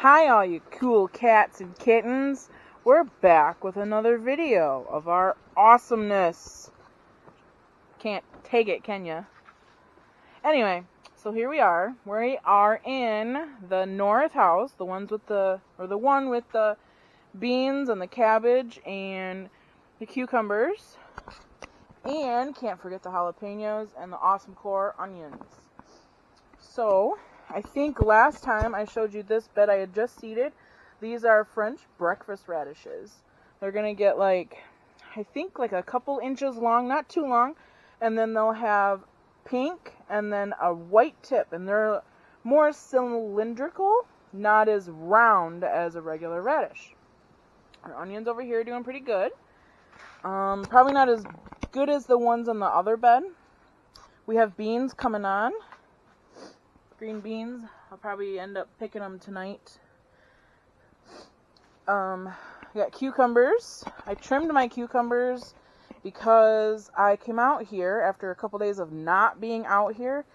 Hi all you cool cats and kittens, we're back with another video of our awesomeness. Can't take it, can ya? Anyway, so here we are. We are in the north house, the one with the beans and the cabbage and the cucumbers. And can't forget the jalapenos and the awesome core onions. So, I think last time I showed you this bed I had just seeded. These are French breakfast radishes. They're going to get I think a couple inches long, not too long. And then they'll have pink and then a white tip. And they're more cylindrical, not as round as a regular radish. Our onions over here are doing pretty good. Probably not as good as the ones on the other bed. We have beans coming on. Green beans. I'll probably end up picking them tonight. I got cucumbers. I trimmed my cucumbers because I came out here after a couple days of not being out here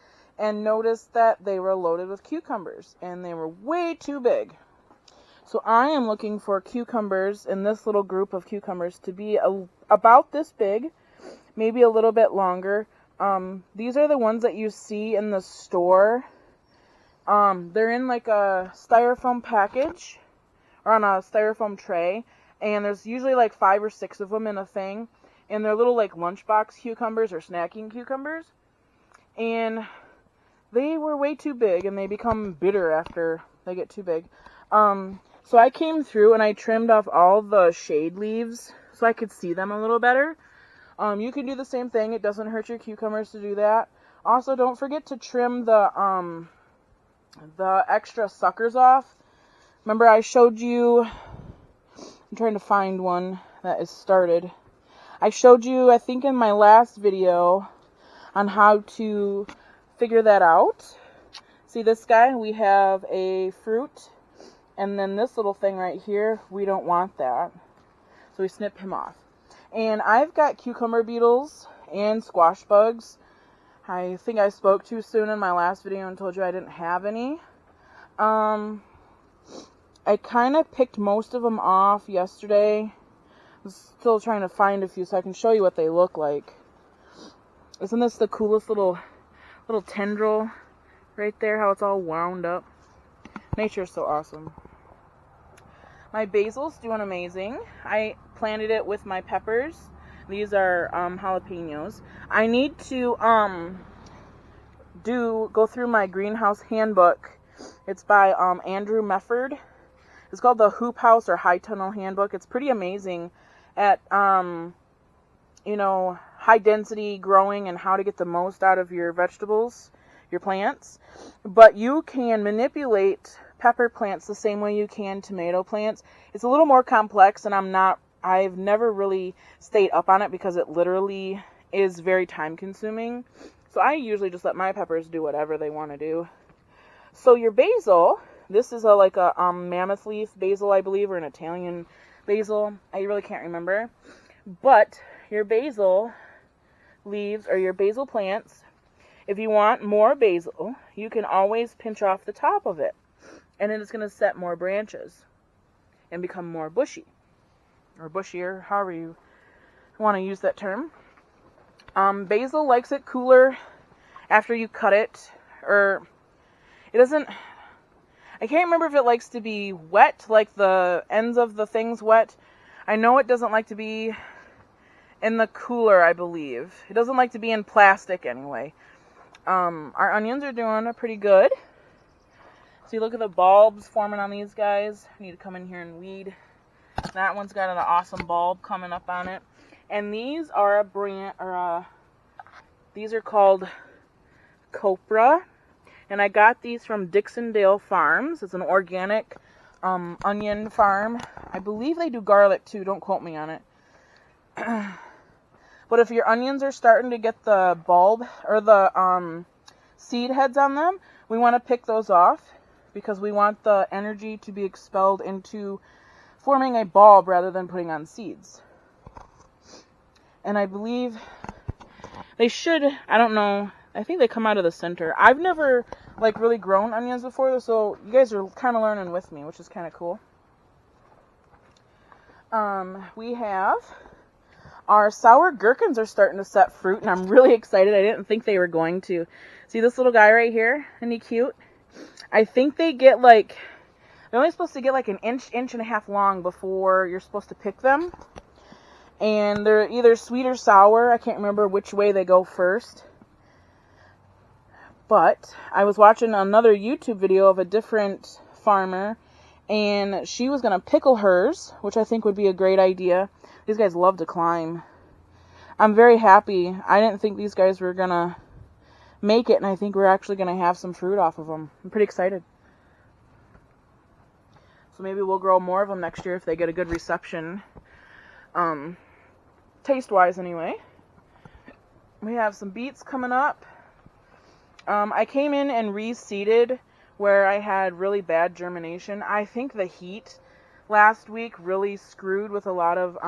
and noticed that they were loaded with cucumbers and they were way too big. So I am looking for cucumbers in this little group of cucumbers to be about this big, maybe a little bit longer. These are the ones that you see in the store. They're in a styrofoam package or on a styrofoam tray, and there's usually 5 or 6 of them in a thing, and they're little lunchbox cucumbers or snacking cucumbers, and they were way too big and they become bitter after they get too big. So I came through and I trimmed off all the shade leaves so I could see them a little better. You can do the same thing. It doesn't hurt your cucumbers to do that. Also, don't forget to trim the extra suckers off. Remember I showed you, I'm trying to find one that is started. I showed you, I think in my last video, on how to figure that out. See this guy? We have a fruit, and then this little thing right here, we don't want that. So we snip him off. And I've got cucumber beetles and squash bugs. I think I spoke too soon in my last video and told you I didn't have any. I kind of picked most of them off yesterday. I'm still trying to find a few so I can show you what they look like. Isn't this the coolest little tendril right there? How it's all wound up. Nature's so awesome. My basil's doing amazing. I planted it with my peppers. These are jalapenos. I need to go through my greenhouse handbook. It's by Andrew Mefford. It's called the Hoop House or High Tunnel Handbook. It's pretty amazing at high density growing and how to get the most out of your vegetables, your plants. But you can manipulate pepper plants the same way you can tomato plants. It's a little more complex, and I've never really stayed up on it because it literally is very time consuming. So I usually just let my peppers do whatever they want to do. So your basil, this is a mammoth leaf basil, I believe, or an Italian basil. I really can't remember. But your basil leaves or your basil plants, if you want more basil, you can always pinch off the top of it. And then it's going to set more branches and become more bushy. Or bushier, however you want to use that term. Basil likes it cooler after you cut it. Or it doesn't... I can't remember if it likes to be wet, like the ends of the things wet. I know it doesn't like to be in the cooler, I believe. It doesn't like to be in plastic anyway. Our onions are doing pretty good. See, look at the bulbs forming on these guys. I need to come in here and weed. That one's got an awesome bulb coming up on it. And these are these are called Copra. And I got these from Dixondale Farms. It's an organic onion farm. I believe they do garlic too. Don't quote me on it. But if your onions are starting to get the bulb or the seed heads on them, we want to pick those off because we want the energy to be expelled into forming a bulb rather than putting on seeds. And I believe they should, I don't know, I think they come out of the center. I've never like really grown onions before, so you guys are kind of learning with me, which is kind of cool. We have our sour gherkins are starting to set fruit, and I'm really excited. I didn't think they were going to. See this little guy right here? Isn't he cute? I think they get like, they're only supposed to get like an inch and a half long before you're supposed to pick them. And they're either sweet or sour. I can't remember which way they go first. But I was watching another YouTube video of a different farmer, and she was going to pickle hers, which I think would be a great idea. These guys love to climb. I'm very happy. I didn't think these guys were going to make it, and I think we're actually going to have some fruit off of them. I'm pretty excited. So maybe we'll grow more of them next year if they get a good reception. Taste-wise, anyway. We have some beets coming up. I came in and reseeded where I had really bad germination. I think the heat last week really screwed with a lot of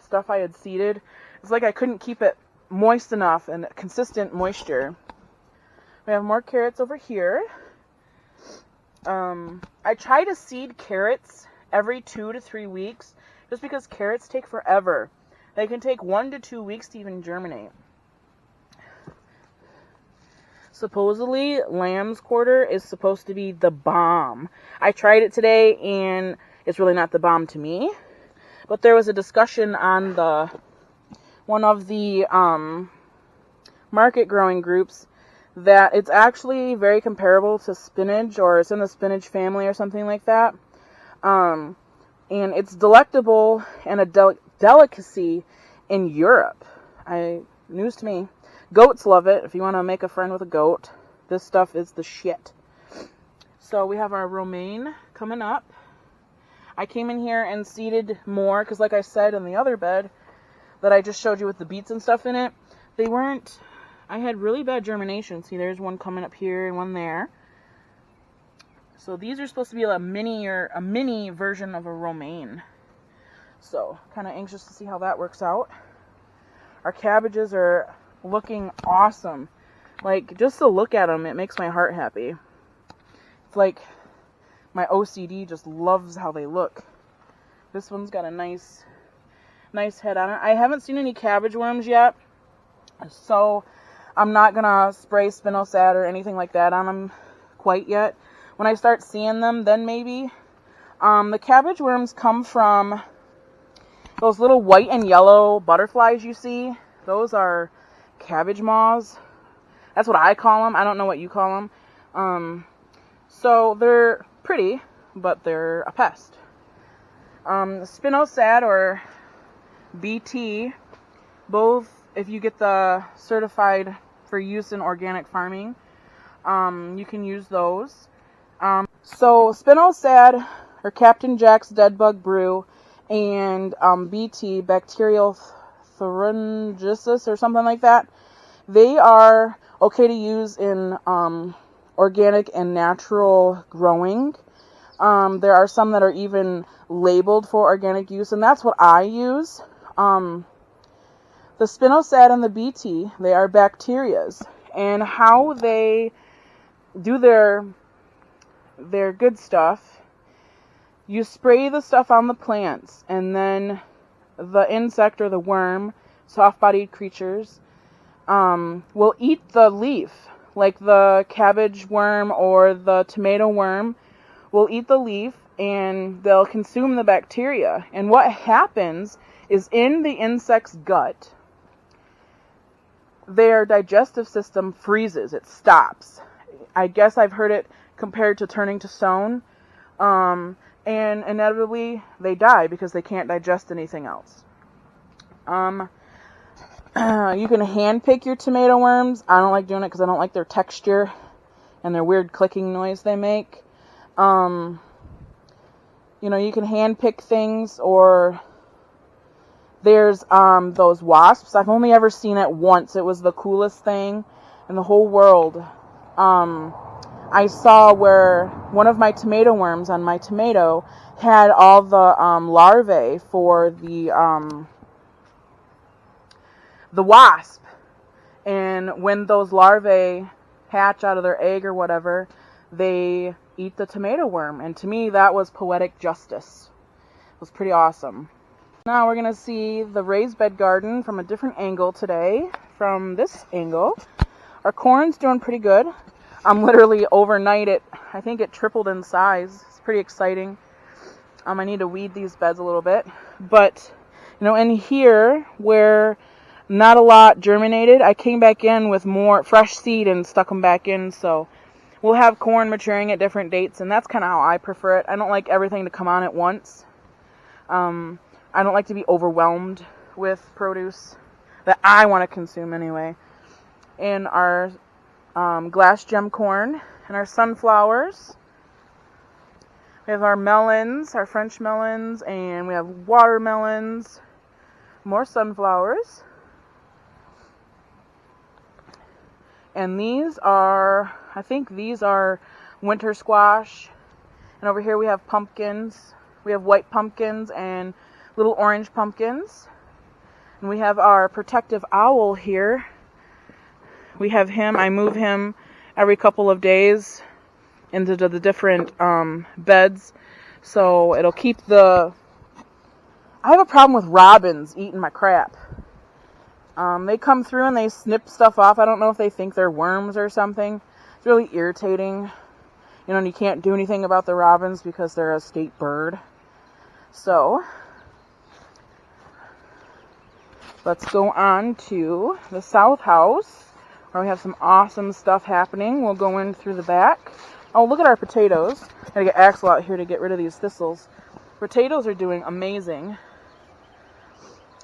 stuff I had seeded. It's like I couldn't keep it moist enough and consistent moisture. We have more carrots over here. I try to seed carrots every 2 to 3 weeks just because carrots take forever. They can take 1 to 2 weeks to even germinate. Supposedly, lamb's quarter is supposed to be the bomb. I tried it today, and it's really not the bomb to me. But there was a discussion on one of the market growing groups that it's actually very comparable to spinach, or it's in the spinach family or something like that. And it's delectable and a delicacy in Europe. News to me. Goats love it. If you want to make a friend with a goat, this stuff is the shit. So we have our romaine coming up. I came in here and seeded more because, like I said in the other bed that I just showed you with the beets and stuff in it, I had really bad germination. See, there's one coming up here and one there. So these are supposed to be a mini version of a romaine. So kind of anxious to see how that works out. Our cabbages are looking awesome. Like, just to look at them, it makes my heart happy. It's like my OCD just loves how they look. This one's got a nice head on it. I haven't seen any cabbage worms yet, so I'm not gonna spray spinosad or anything like that on them quite yet. When I start seeing them, then maybe. The cabbage worms come from those little white and yellow butterflies you see. Those are cabbage moths. That's what I call them. I don't know what you call them. So they're pretty, but they're a pest. Spinosad or BT, both, if you get the certified for use in organic farming, you can use those. So Spinosad or Captain Jack's Dead Bug Brew and BT, bacterial thuringitis or something like that, they are okay to use in organic and natural growing. There are some that are even labeled for organic use, and that's what I use. The Spinosad and the BT, they are bacterias, and how they do their good stuff, you spray the stuff on the plants, and then the insect or the worm, soft-bodied creatures, will eat the leaf. Like the cabbage worm or the tomato worm will eat the leaf, and they'll consume the bacteria. And what happens is, in the insect's gut, their digestive system freezes. It stops. I guess I've heard it compared to turning to stone. And inevitably, they die because they can't digest anything else. You can hand pick your tomato worms. I don't like doing it because I don't like their texture and their weird clicking noise they make. You can hand pick things, or there's those wasps. I've only ever seen it once. It was the coolest thing in the whole world. I saw where one of my tomato worms on my tomato had all the larvae for the wasp. And when those larvae hatch out of their egg or whatever, they eat the tomato worm. And to me, that was poetic justice. It was pretty awesome. Now we're going to see the raised bed garden from a different angle today, from this angle. Our corn's doing pretty good. Literally overnight I think it tripled in size. It's pretty exciting. I need to weed these beds a little bit. But, in here where not a lot germinated, I came back in with more fresh seed and stuck them back in. So we'll have corn maturing at different dates, and that's kind of how I prefer it. I don't like everything to come on at once. I don't like to be overwhelmed with produce that I want to consume anyway. And our glass gem corn and our sunflowers. We have our melons, our French melons, and we have watermelons, more sunflowers. And I think these are winter squash. And over here we have pumpkins. We have white pumpkins and little orange pumpkins. And we have our protective owl here. We have him. I move him every couple of days into the different beds. So it'll keep I have a problem with robins eating my crap. They come through and they snip stuff off. I don't know if they think they're worms or something. It's really irritating. And you can't do anything about the robins because they're a state bird. So let's go on to the south house, where we have some awesome stuff happening. We'll go in through the back. Oh, look at our potatoes. Gotta get Axel out here to get rid of these thistles. Potatoes are doing amazing.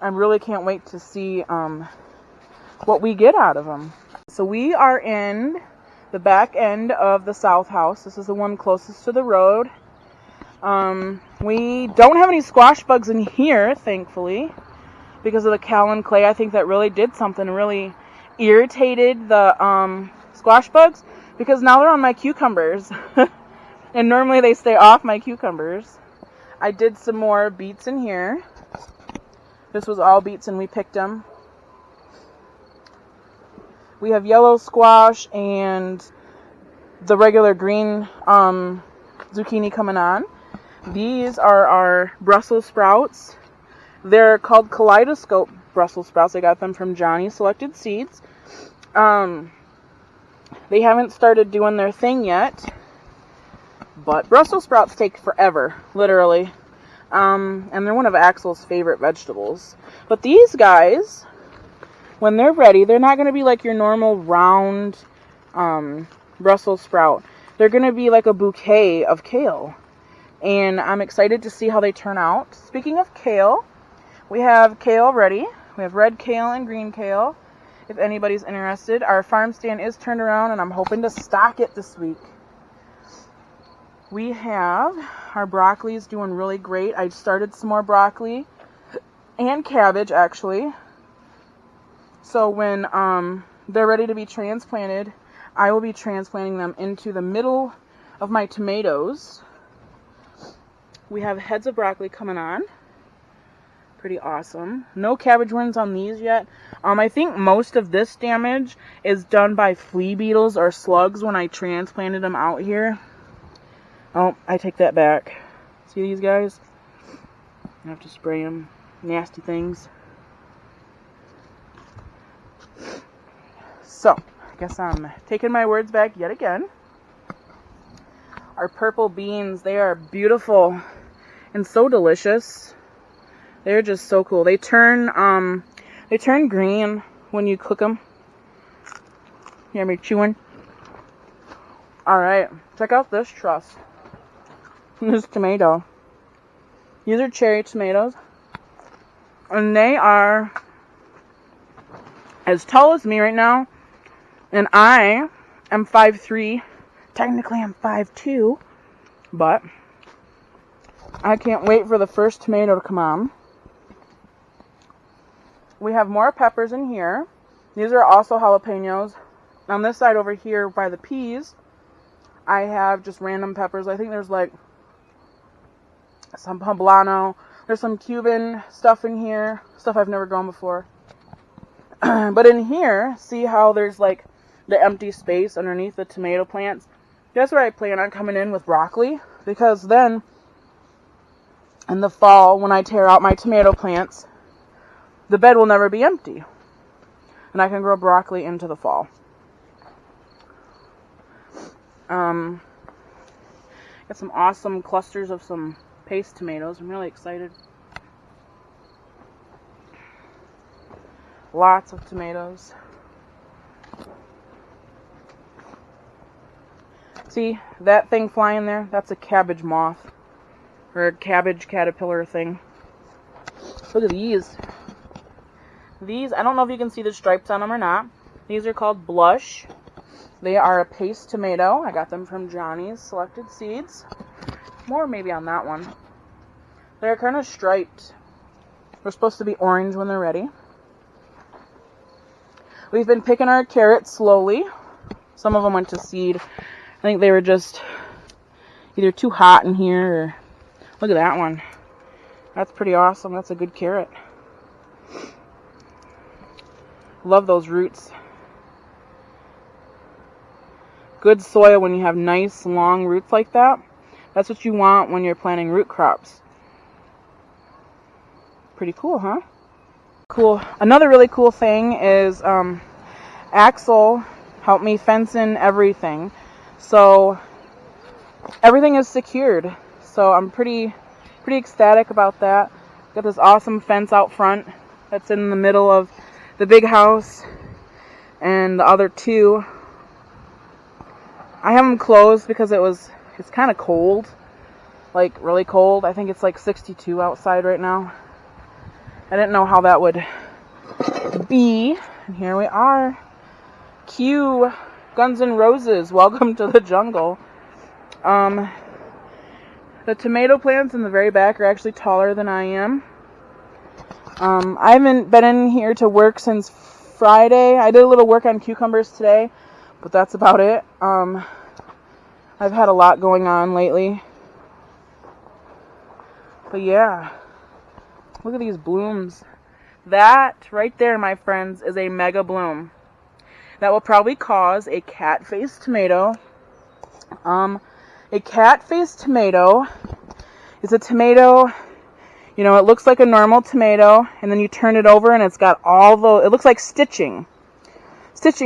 I really can't wait to see what we get out of them. So we are in the back end of the south house. This is the one closest to the road. We don't have any squash bugs in here, thankfully, because of the Callan clay. I think that really did something, really irritated the squash bugs, because now they're on my cucumbers. And normally they stay off my cucumbers. I did some more beets in here. This was all beets and we picked them. We have yellow squash and the regular green zucchini coming on. These are our Brussels sprouts. They're called kaleidoscope Brussels sprouts. I got them from Johnny Selected Seeds. They haven't started doing their thing yet, but Brussels sprouts take forever, literally. And they're one of Axel's favorite vegetables. But these guys, when they're ready, they're not going to be like your normal round Brussels sprout. They're going to be like a bouquet of kale. And I'm excited to see how they turn out. Speaking of kale, we have kale ready. We have red kale and green kale. If anybody's interested, our farm stand is turned around and I'm hoping to stock it this week. We have our broccoli is doing really great. I started some more broccoli and cabbage actually. So when they're ready to be transplanted, I will be transplanting them into the middle of my tomatoes. We have heads of broccoli coming on. Pretty awesome. No cabbage worms on these yet. I think most of this damage is done by flea beetles or slugs when I transplanted them out here. Oh, I take that back. See these guys? I have to spray them. Nasty things. So, I guess I'm taking my words back yet again. Our purple beans, they are beautiful and so delicious. They're just so cool. They turn green when you cook them. You hear me chewing? Alright, check out this truss. This tomato. These are cherry tomatoes. And they are as tall as me right now. And I am 5'3". Technically I'm 5'2". But I can't wait for the first tomato to come on. We have more peppers in here. These are also jalapenos. On this side over here by the peas, I have just random peppers. I think there's like some poblano. There's some Cuban stuff in here. Stuff I've never grown before. But in here, see how there's like the empty space underneath the tomato plants. That's where I plan on coming in with broccoli, because then in the fall, when I tear out my tomato plants, the bed will never be empty, and I can grow broccoli into the fall. Got some awesome clusters of some paste tomatoes. I'm really excited. Lots of tomatoes. See, that thing flying there? That's a cabbage moth. Or a cabbage caterpillar thing. Look at these. These, I don't know if you can see the stripes on them or not. These are called blush. They are a paste tomato. I got them from Johnny's Selected Seeds. More maybe on that one. They're kind of striped. They're supposed to be orange when they're ready. We've been picking our carrots slowly. Some of them went to seed. I think they were just either too hot in here or... Look at that one. That's pretty awesome. That's a good carrot. Love those roots. Good soil when you have nice long roots like that. That's what you want when you're planting root crops. Pretty cool, huh? Cool. Another really cool thing is Axel helped me fence in everything. So everything is secured. So I'm pretty ecstatic about that. Got this awesome fence out front that's in the middle of the big house and the other two. I have them closed because it's kind of cold, like really cold. I think it's like 62 outside right now. I didn't know how that would be. And here we are. Cue Guns N' Roses, welcome to the jungle. The tomato plants in the very back are actually taller than I am. I haven't been in here to work since Friday. I did a little work on cucumbers today, but that's about it. I've had a lot going on lately. But yeah, look at these blooms. That right there, my friends, is a mega bloom. That will probably cause a cat-faced tomato. A cat-faced tomato is a tomato, you know, it looks like a normal tomato, and then you turn it over and it's got it looks like stitching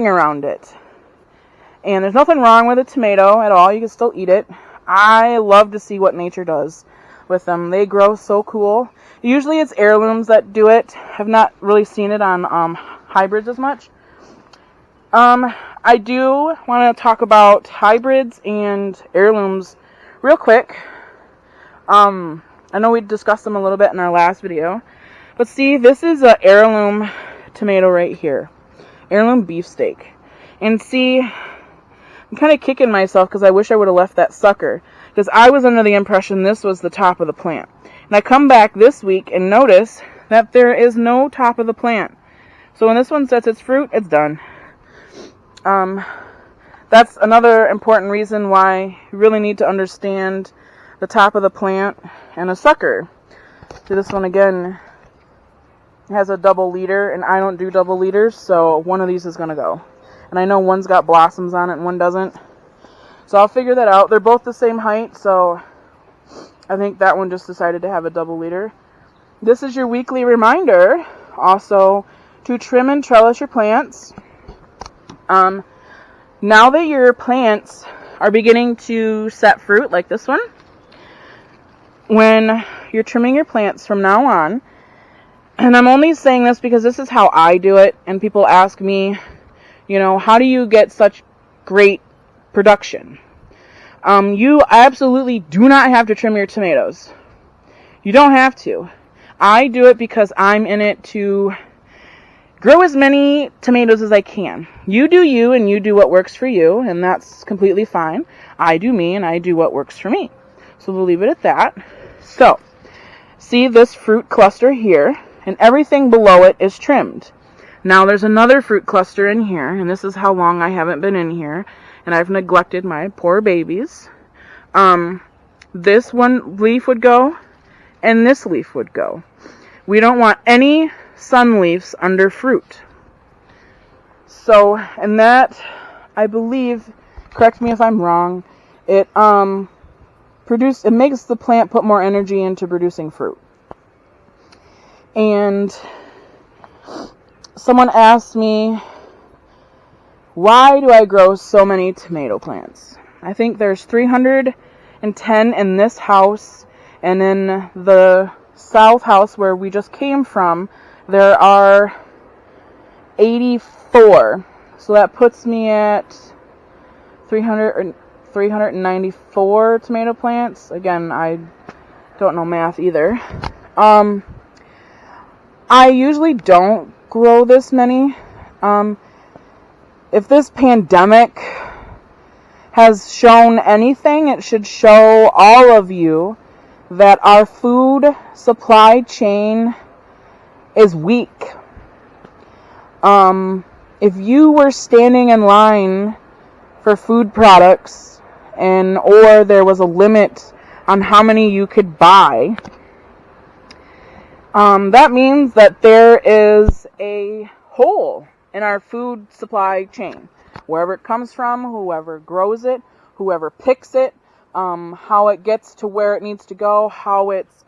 around it. And there's nothing wrong with a tomato at all. You can still eat it. I love to see what nature does with them. They grow so cool. Usually it's heirlooms that do it. I've not really seen it on hybrids as much. I do want to talk about hybrids and heirlooms real quick. I know we discussed them a little bit in our last video. But see, this is an heirloom tomato right here. Heirloom beefsteak. And see, I'm kind of kicking myself because I wish I would have left that sucker. Because I was under the impression this was the top of the plant. And I come back this week and notice that there is no top of the plant. So when this one sets its fruit, it's done. That's another important reason why you really need to understand the top of the plant and a sucker. See, this one again has a double leader, and I don't do double leaders, so one of these is going to go. And I know one's got blossoms on it and one doesn't. So I'll figure that out. They're both the same height, so I think that one just decided to have a double leader. This is your weekly reminder also to trim and trellis your plants. Now that your plants are beginning to set fruit, like this one, when you're trimming your plants from now on, and I'm only saying this because this is how I do it, and people ask me, you know, how do you get such great production? You absolutely do not have to trim your tomatoes. You don't have to. I do it because I'm in it to grow as many tomatoes as I can. You do you, and you do what works for you, and that's completely fine. I do me, and I do what works for me. So we'll leave it at that. So, see this fruit cluster here, and everything below it is trimmed. Now there's another fruit cluster in here, and this is how long I haven't been in here, and I've neglected my poor babies. This one leaf would go, and this leaf would go. We don't want any sun leaves under fruit. So, and that I believe, correct me if I'm wrong, it makes the plant put more energy into producing fruit. And someone asked me, why do I grow so many tomato plants? I think there's 310 in this house, and in the south house where we just came from, there are 84. So that puts me at 394 tomato plants. Again, I don't know math either. I usually don't grow this many. If this pandemic has shown anything, it should show all of you that our food supply chain is weak. If you were standing in line for food products or there was a limit on how many you could buy, that means that there is a hole in our food supply chain. Wherever it comes from, whoever grows it, whoever picks it, how it gets to where it needs to go, how it's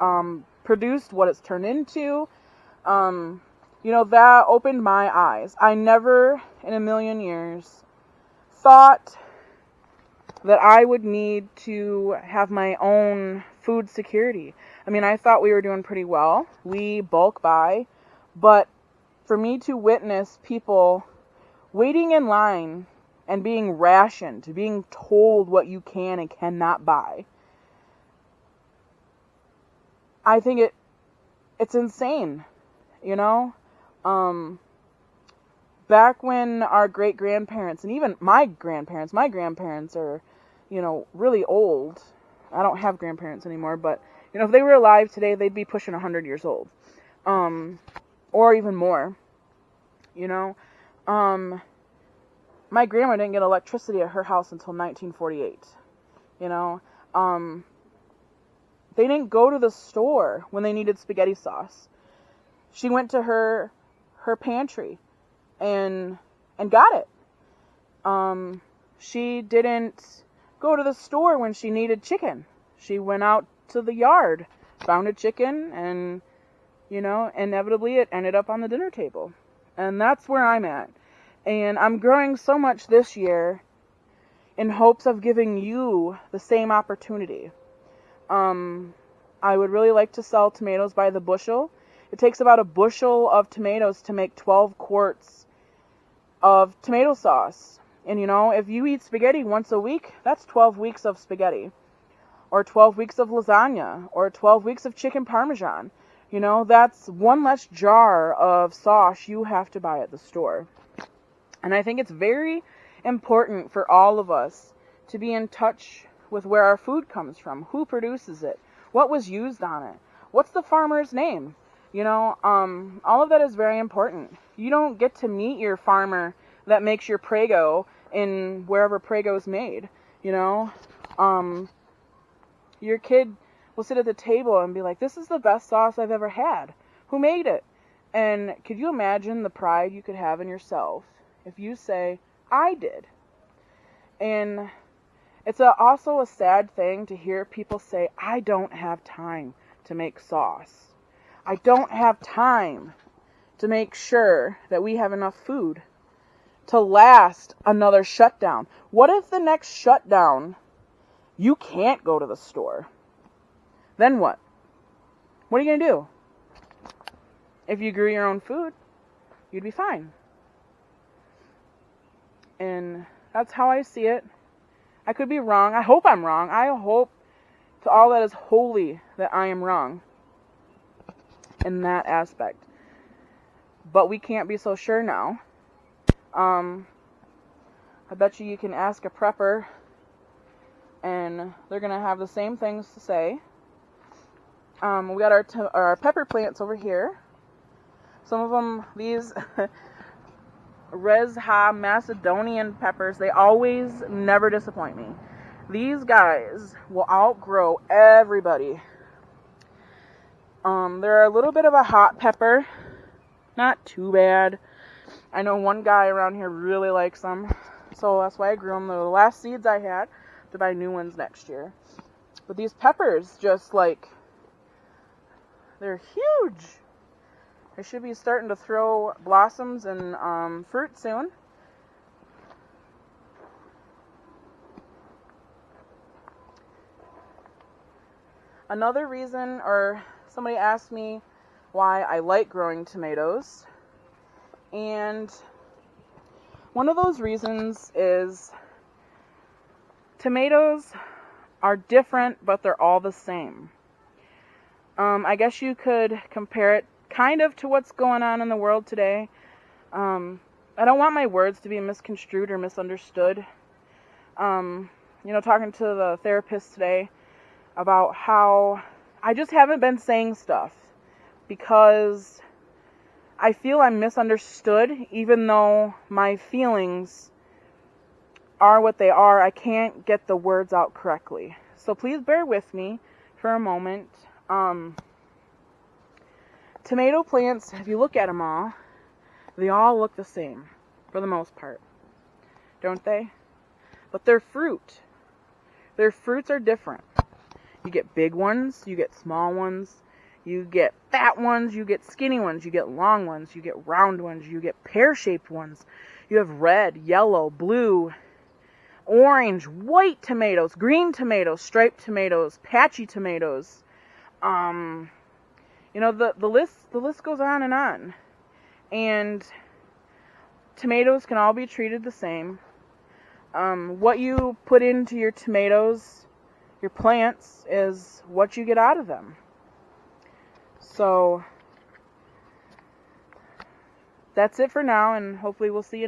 produced, what it's turned into. That opened my eyes. I never in a million years thought that I would need to have my own food security. I mean, I thought we were doing pretty well. We bulk buy, but for me to witness people waiting in line and being rationed, being told what you can and cannot buy, I think it's insane, Back when our great-grandparents, and even my grandparents are, really old. I don't have grandparents anymore, but, if they were alive today, they'd be pushing 100 years old. Or even more, my grandma didn't get electricity at her house until 1948, they didn't go to the store when they needed spaghetti sauce. She went to her pantry and got it. She didn't go to the store when she needed chicken. She went out to the yard, found a chicken, and, inevitably it ended up on the dinner table. And that's where I'm at. And I'm growing so much this year in hopes of giving you the same opportunity. I would really like to sell tomatoes by the bushel. It takes about a bushel of tomatoes to make 12 quarts of tomato sauce. And, if you eat spaghetti once a week, that's 12 weeks of spaghetti. Or 12 weeks of lasagna. Or 12 weeks of chicken parmesan. That's one less jar of sauce you have to buy at the store. And I think it's very important for all of us to be in touch with where our food comes from. Who produces it? What was used on it? What's the farmer's name? All of that is very important. You don't get to meet your farmer that makes your Prego in wherever Prego's made. Your kid will sit at the table and be like, this is the best sauce I've ever had. Who made it? And could you imagine the pride you could have in yourself if you say, I did? And it's also a sad thing to hear people say, I don't have time to make sauce. I don't have time to make sure that we have enough food to last another shutdown. What if the next shutdown, you can't go to the store? Then what? What are you going to do? If you grew your own food, you'd be fine. And that's how I see it. I could be wrong. I hope I'm wrong. I hope to all that is holy that I am wrong in that aspect. But we can't be so sure now. I bet you can ask a prepper and they're going to have the same things to say. We got our pepper plants over here. Some of them, these Rezha Macedonian peppers, they always never disappoint me. These guys will outgrow everybody. They're a little bit of a hot pepper. Not too bad. I know one guy around here really likes them. So that's why I grew them. They're the last seeds I had to buy new ones next year. But these peppers just like, they're huge. I should be starting to throw blossoms and fruit soon. Another reason, or somebody asked me why I like growing tomatoes, and one of those reasons is tomatoes are different, but they're all the same. I guess you could compare it kind of to what's going on in the world today. I don't want my words to be misconstrued or misunderstood. Talking to the therapist today about how I just haven't been saying stuff because I feel I'm misunderstood, even though my feelings are what they are. I can't get the words out correctly. So please bear with me for a moment. Tomato plants, if you look at them all, they all look the same for the most part, don't they? But their fruits are different. You get big ones, you get small ones, you get fat ones, you get skinny ones, you get long ones, you get round ones, you get pear-shaped ones. You have red, yellow, blue, orange, white tomatoes, green tomatoes, striped tomatoes, patchy tomatoes. The list goes on and on. And tomatoes can all be treated the same. What you put into your tomatoes, your plants, is what you get out of them. So that's it for now, and hopefully we'll see you next.